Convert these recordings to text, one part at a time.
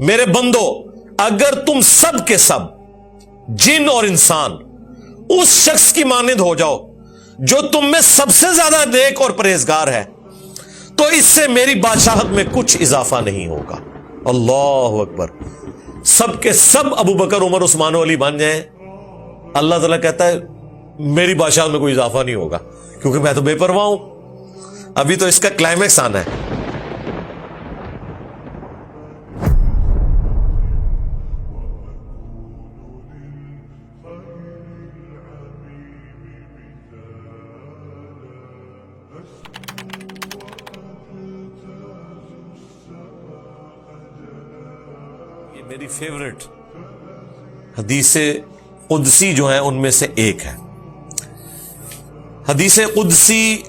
میرے بندو اگر تم سب کے سب جن اور انسان اس شخص کی مانند ہو جاؤ جو تم میں سب سے زیادہ نیک اور پرہیزگار ہے تو اس سے میری بادشاہت میں کچھ اضافہ نہیں ہوگا. اللہ اکبر. سب کے سب ابو بکر عمر عثمان و علی بن جائیں, اللہ تعالیٰ کہتا ہے میری بادشاہت میں کوئی اضافہ نہیں ہوگا کیونکہ میں تو بے پرواہ ہوں. ابھی تو اس کا کلائمیکس آنا ہے. یہ میری فیورٹ حدیث قدسی جو ہیں ان میں سے ایک ہے. حدیث قدسی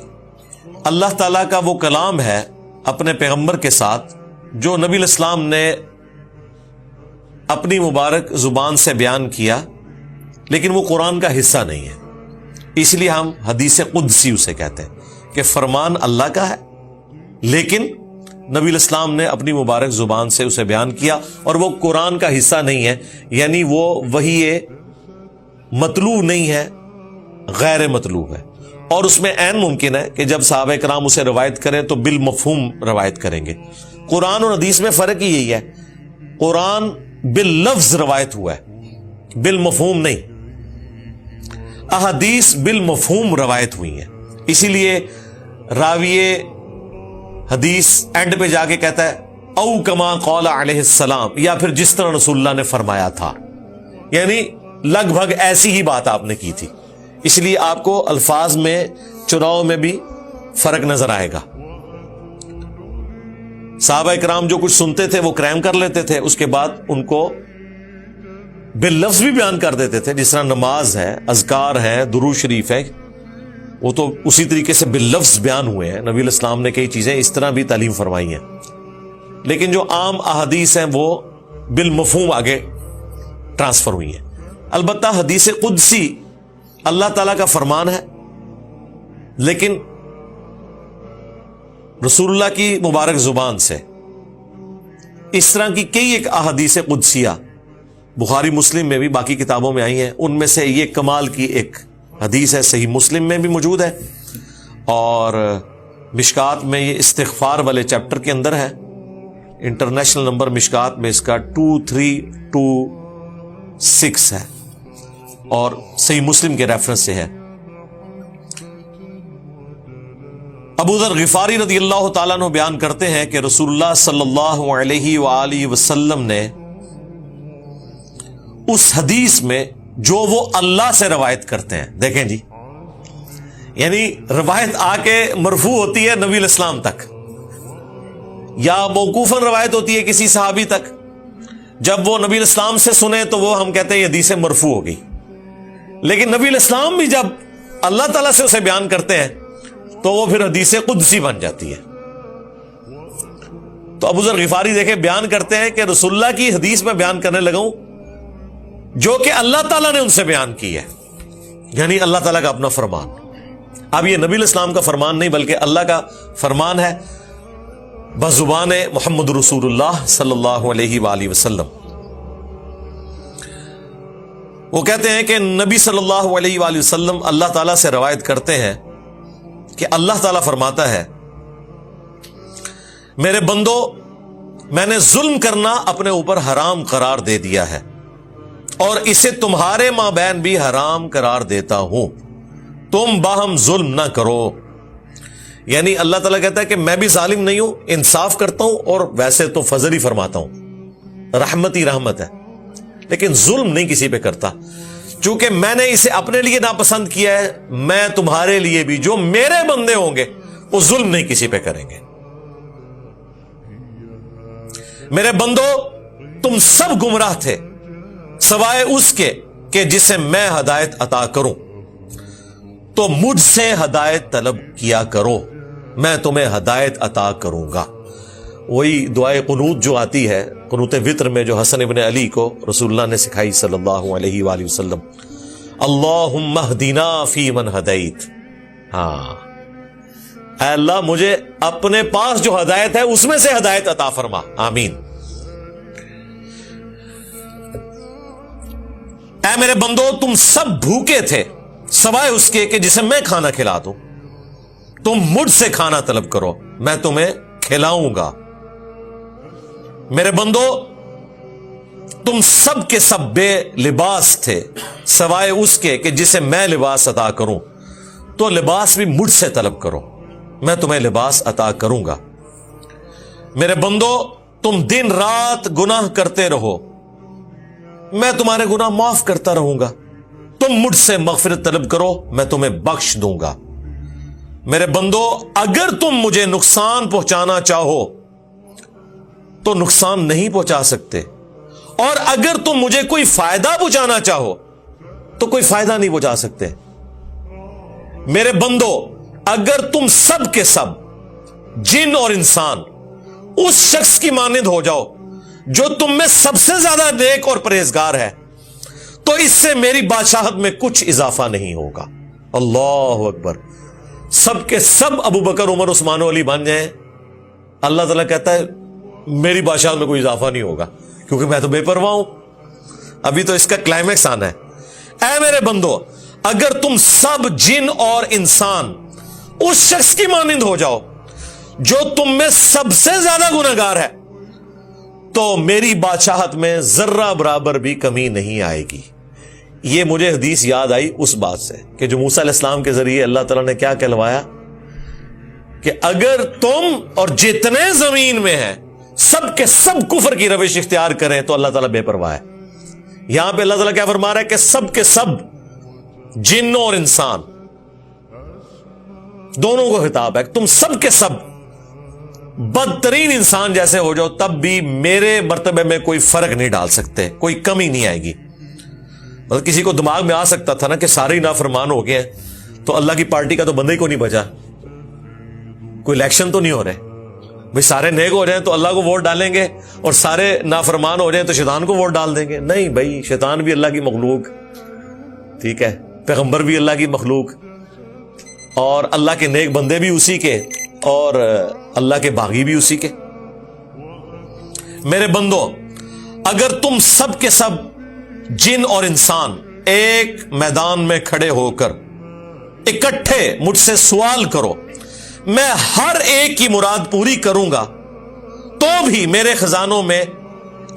اللہ تعالیٰ کا وہ کلام ہے اپنے پیغمبر کے ساتھ جو نبی الاسلام نے اپنی مبارک زبان سے بیان کیا, لیکن وہ قرآن کا حصہ نہیں ہے. اس لیے ہم حدیث قدسی اسے کہتے ہیں کہ فرمان اللہ کا ہے لیکن نبی الاسلام نے اپنی مبارک زبان سے اسے بیان کیا اور وہ قرآن کا حصہ نہیں ہے, یعنی وہ وحی مطلوب نہیں ہے, غیر مطلوب ہے. اور اس میں عین ممکن ہے کہ جب صحابہ کرام اسے روایت کریں تو بالمفہوم روایت کریں گے. قرآن اور حدیث میں فرق ہی یہی ہے, قرآن باللفظ روایت ہوا ہے, بالمفہوم نہیں. احادیث بالمفہوم روایت ہوئی ہیں. اسی لیے راوی حدیث اینڈ پہ جا کے کہتا ہے او کما قال علیہ السلام, یا پھر جس طرح رسول اللہ نے فرمایا تھا, یعنی لگ بھگ ایسی ہی بات آپ نے کی تھی. اس لیے آپ کو الفاظ میں چناؤ میں بھی فرق نظر آئے گا. صحابہ کرام جو کچھ سنتے تھے وہ کریم کر لیتے تھے, اس کے بعد ان کو باللفظ بھی بیان کر دیتے تھے. جس طرح نماز ہے, اذکار ہے, درود شریف ہے, وہ تو اسی طریقے سے باللفظ بیان ہوئے ہیں. نبی الاسلام نے کئی چیزیں اس طرح بھی تعلیم فرمائی ہیں, لیکن جو عام احادیث ہیں وہ بالمفہوم آگے ٹرانسفر ہوئی ہیں. البتہ حدیث قدسی اللہ تعالیٰ کا فرمان ہے, لیکن رسول اللہ کی مبارک زبان سے. اس طرح کی کئی ایک احادیث قدسیہ بخاری مسلم میں بھی باقی کتابوں میں آئی ہیں. ان میں سے یہ کمال کی ایک حدیث ہے, صحیح مسلم میں بھی موجود ہے اور مشکات میں یہ استغفار والے چیپٹر کے اندر ہے. انٹرنیشنل نمبر مشکات میں اس کا 2326 ہے اور صحیح مسلم کے ریفرنس سے ہے. ابو ذر غفاری رضی اللہ تعالیٰ عنہ بیان کرتے ہیں کہ رسول اللہ صلی اللہ علیہ وآلہ وسلم نے اس حدیث میں جو وہ اللہ سے روایت کرتے ہیں, دیکھیں جی, یعنی روایت آ کے مرفوع ہوتی ہے نبی الاسلام تک یا موقوفاً روایت ہوتی ہے کسی صحابی تک. جب وہ نبی الاسلام سے سنے تو وہ ہم کہتے ہیں یہ حدیث مرفوع ہو گئی. لیکن نبی الاسلام بھی جب اللہ تعالیٰ سے اسے بیان کرتے ہیں تو وہ پھر حدیث قدسی بن جاتی ہے. تو ابو ذر غفاری دیکھیں بیان کرتے ہیں کہ رسول اللہ کی حدیث میں بیان کرنے لگا ہوں جو کہ اللہ تعالیٰ نے ان سے بیان کی ہے, یعنی اللہ تعالیٰ کا اپنا فرمان. اب یہ نبی الاسلام کا فرمان نہیں بلکہ اللہ کا فرمان ہے بزبان محمد رسول اللہ صلی اللہ علیہ وآلہ وسلم. وہ کہتے ہیں کہ نبی صلی اللہ علیہ وآلہ وسلم اللہ تعالیٰ سے روایت کرتے ہیں کہ اللہ تعالیٰ فرماتا ہے میرے بندو میں نے ظلم کرنا اپنے اوپر حرام قرار دے دیا ہے اور اسے تمہارے مابین بھی حرام قرار دیتا ہوں, تم باہم ظلم نہ کرو. یعنی اللہ تعالیٰ کہتا ہے کہ میں بھی ظالم نہیں ہوں, انصاف کرتا ہوں اور ویسے تو فضل ہی فرماتا ہوں, رحمت ہی رحمت ہے, لیکن ظلم نہیں کسی پہ کرتا. چونکہ میں نے اسے اپنے لیے ناپسند کیا ہے, میں تمہارے لیے بھی جو میرے بندے ہوں گے وہ ظلم نہیں کسی پہ کریں گے. میرے بندو تم سب گمراہ تھے سوائے اس کے کہ جسے میں ہدایت عطا کروں, تو مجھ سے ہدایت طلب کیا کرو, میں تمہیں ہدایت عطا کروں گا. وہی دعائے قنوت جو آتی ہے قنوت وطر میں جو حسن ابن علی کو رسول اللہ نے سکھائی صلی اللہ علیہ وآلہ وسلم, اللہم اہدنا فی من ہدیت. ہاں اے اللہ مجھے اپنے پاس جو ہدایت ہے اس میں سے ہدایت عطا فرما, آمین. اے میرے بندو تم سب بھوکے تھے سوائے اس کے کہ جسے میں کھانا کھلا دوں، تم مجھ سے کھانا طلب کرو میں تمہیں کھلاؤں گا۔ میرے بندو تم سب کے سب بے لباس تھے سوائے اس کے کہ جسے میں لباس عطا کروں، تو لباس بھی مجھ سے طلب کرو میں تمہیں لباس عطا کروں گا۔ میرے بندو تم دن رات گناہ کرتے رہو میں تمہارے گناہ معاف کرتا رہوں گا، تم مجھ سے مغفرت طلب کرو میں تمہیں بخش دوں گا۔ میرے بندو اگر تم مجھے نقصان پہنچانا چاہو تو نقصان نہیں پہنچا سکتے، اور اگر تم مجھے کوئی فائدہ پہنچانا چاہو تو کوئی فائدہ نہیں پہنچا سکتے۔ میرے بندو اگر تم سب کے سب جن اور انسان اس شخص کی مانند ہو جاؤ جو تم میں سب سے زیادہ نیک اور پرہیزگار ہے تو اس سے میری بادشاہت میں کچھ اضافہ نہیں ہوگا۔ اللہ اکبر۔ سب کے سب ابو بکر عمر عثمان و علی بن جائیں، اللہ تعالیٰ کہتا ہے میری بادشاہت میں کوئی اضافہ نہیں ہوگا کیونکہ میں تو بے پرواہ ہوں۔ ابھی تو اس کا کلائمیکس آنا ہے۔ اے میرے بندو اگر تم سب جن اور انسان اس شخص کی مانند ہو جاؤ جو تم میں سب سے زیادہ گنہگار ہے تو میری بادشاہت میں ذرہ برابر بھی کمی نہیں آئے گی۔ یہ مجھے حدیث یاد آئی اس بات سے کہ جو موسیٰ علیہ السلام کے ذریعے اللہ تعالیٰ نے کیا کہلوایا کہ اگر تم اور جتنے زمین میں ہیں سب کے سب کفر کی روش اختیار کریں تو اللہ تعالیٰ بے پرواہ ہے۔ یہاں پہ اللہ تعالیٰ کیا فرما رہا ہے کہ سب کے سب جن اور انسان دونوں کو خطاب ہے، تم سب کے سب بدترین انسان جیسے ہو جاؤ تب بھی میرے مرتبے میں کوئی فرق نہیں ڈال سکتے، کوئی کمی نہیں آئے گی۔ مطلب کسی کو دماغ میں آ سکتا تھا نا کہ سارے ہی نافرمان ہو گئے ہیں تو اللہ کی پارٹی کا تو بندہ ہی کو نہیں بچا، کوئی الیکشن تو نہیں ہو رہے بھئی سارے نیک ہو جائیں تو اللہ کو ووٹ ڈالیں گے اور سارے نافرمان ہو جائیں تو شیطان کو ووٹ ڈال دیں گے۔ نہیں بھائی، شیطان بھی اللہ کی مخلوق، ٹھیک ہے، پیغمبر بھی اللہ کی مخلوق، اور اللہ کے نیک بندے بھی اسی کے اور اللہ کے باغی بھی اسی کے۔ میرے بندو اگر تم سب کے سب جن اور انسان ایک میدان میں کھڑے ہو کر اکٹھے مجھ سے سوال کرو میں ہر ایک کی مراد پوری کروں گا تو بھی میرے خزانوں میں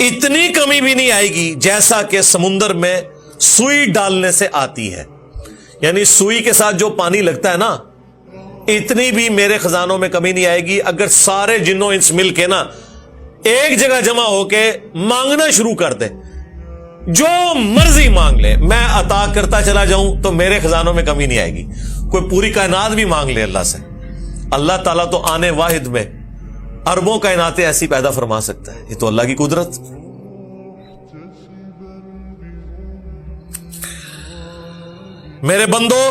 اتنی کمی بھی نہیں آئے گی جیسا کہ سمندر میں سوئی ڈالنے سے آتی ہے۔ یعنی سوئی کے ساتھ جو پانی لگتا ہے نا، اتنی بھی میرے خزانوں میں کمی نہیں آئے گی اگر سارے جنوں انس مل کے نا ایک جگہ جمع ہو کے مانگنا شروع کر دیں، جو مرضی مانگ لے میں عطا کرتا چلا جاؤں تو میرے خزانوں میں کمی نہیں آئے گی۔ کوئی پوری کائنات بھی مانگ لے اللہ سے، اللہ تعالیٰ تو آنے واحد میں اربوں کائناتیں ایسی پیدا فرما سکتا ہے، یہ تو اللہ کی قدرت۔ میرے بندو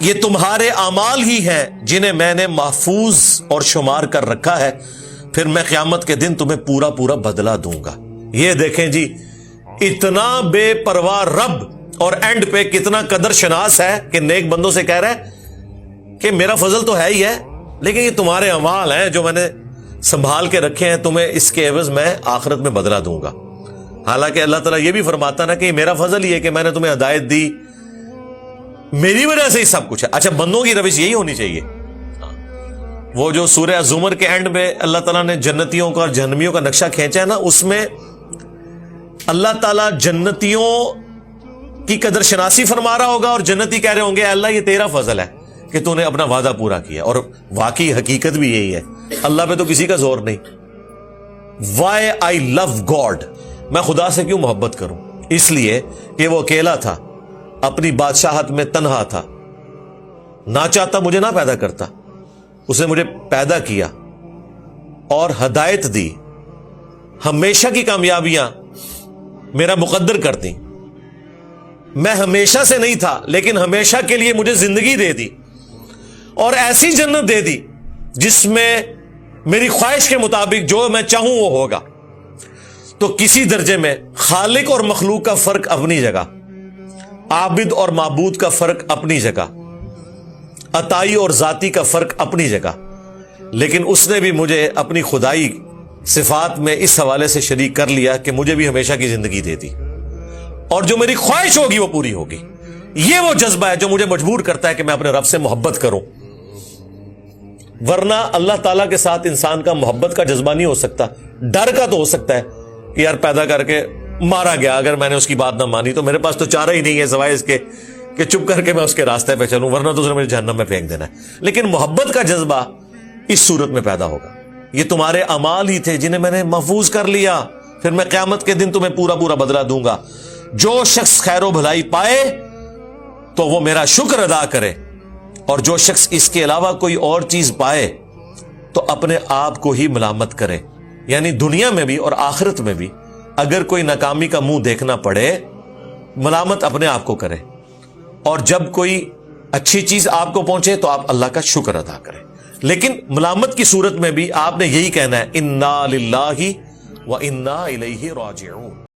یہ تمہارے اعمال ہی ہیں جنہیں میں نے محفوظ اور شمار کر رکھا ہے، پھر میں قیامت کے دن تمہیں پورا پورا بدلہ دوں گا۔ یہ دیکھیں جی، اتنا بے پرواہ رب اور اینڈ پہ کتنا قدر شناس ہے کہ نیک بندوں سے کہہ رہا ہے کہ میرا فضل تو ہے ہی ہے لیکن یہ تمہارے اعمال ہیں جو میں نے سنبھال کے رکھے ہیں، تمہیں اس کے عوض میں آخرت میں بدلہ دوں گا۔ حالانکہ اللہ تعالیٰ یہ بھی فرماتا نا کہ یہ میرا فضل ہی ہے کہ میں نے تمہیں ہدایت دی، میری وجہ سے ہی سب کچھ ہے۔ اچھا، بندوں کی روش یہی ہونی چاہیے۔ وہ جو سورہ زمر کے اینڈ میں اللہ تعالیٰ نے جنتیوں کا اور جہنمیوں کا نقشہ کھینچا ہے نا، اس میں اللہ تعالیٰ جنتیوں کی قدر شناسی فرما رہا ہوگا اور جنتی کہہ رہے ہوں گے اللہ یہ تیرا فضل ہے کہ تو نے اپنا وعدہ پورا کیا، اور واقعی حقیقت بھی یہی ہے، اللہ پہ تو کسی کا زور نہیں۔ وائی آئی لو گاڈ، میں خدا سے کیوں محبت کروں؟ اس لیے کہ وہ اکیلا تھا، اپنی بادشاہت میں تنہا تھا، نہ چاہتا مجھے نہ پیدا کرتا، اس نے مجھے پیدا کیا اور ہدایت دی، ہمیشہ کی کامیابیاں میرا مقدر کر دی۔ میں ہمیشہ سے نہیں تھا لیکن ہمیشہ کے لیے مجھے زندگی دے دی اور ایسی جنت دے دی جس میں میری خواہش کے مطابق جو میں چاہوں وہ ہوگا۔ تو کسی درجے میں خالق اور مخلوق کا فرق اپنی جگہ، عابد اور معبود کا فرق اپنی جگہ، عطائی اور ذاتی کا فرق اپنی جگہ، لیکن اس نے بھی مجھے اپنی خدائی صفات میں اس حوالے سے شریک کر لیا کہ مجھے بھی ہمیشہ کی زندگی دے دی اور جو میری خواہش ہوگی وہ پوری ہوگی. یہ وہ جذبہ ہے جو مجھے مجبور کرتا ہے کہ میں اپنے رب سے محبت کروں. ورنہ اللہ تعالیٰ کے ساتھ انسان کا محبت کا جذبہ نہیں ہو سکتا. ڈر کا تو ہو سکتا ہے کہ یار پیدا کر کے مارا گیا, اگر میں نے اس کی بات نہ مانی تو میرے پاس تو چارہ ہی نہیں ہے سوائے اس کے کہ چپ کر کے میں اس کے راستے پہ چلوں, ورنہ تو اس نے مجھے جہنم میں پھینک دینا ہے. لیکن محبت کا جذبہ اس صورت میں پیدا ہوگا. یہ تمہارے اعمال ہی تھے جنہیں میں نے محفوظ کر لیا, پھر میں قیامت کے دن تمہیں پورا پورا بدلہ دوں گا. جو شخص خیر و بھلائی پائے تو وہ میرا شکر ادا کرے, اور جو شخص اس کے علاوہ کوئی اور چیز پائے تو اپنے آپ کو ہی ملامت کرے. یعنی دنیا میں بھی اور آخرت میں بھی اگر کوئی ناکامی کا منہ دیکھنا پڑے, ملامت اپنے آپ کو کرے, اور جب کوئی اچھی چیز آپ کو پہنچے تو آپ اللہ کا شکر ادا کریں. لیکن ملامت کی صورت میں بھی آپ نے یہی کہنا ہے انا للہ و انا الیہ راجعون.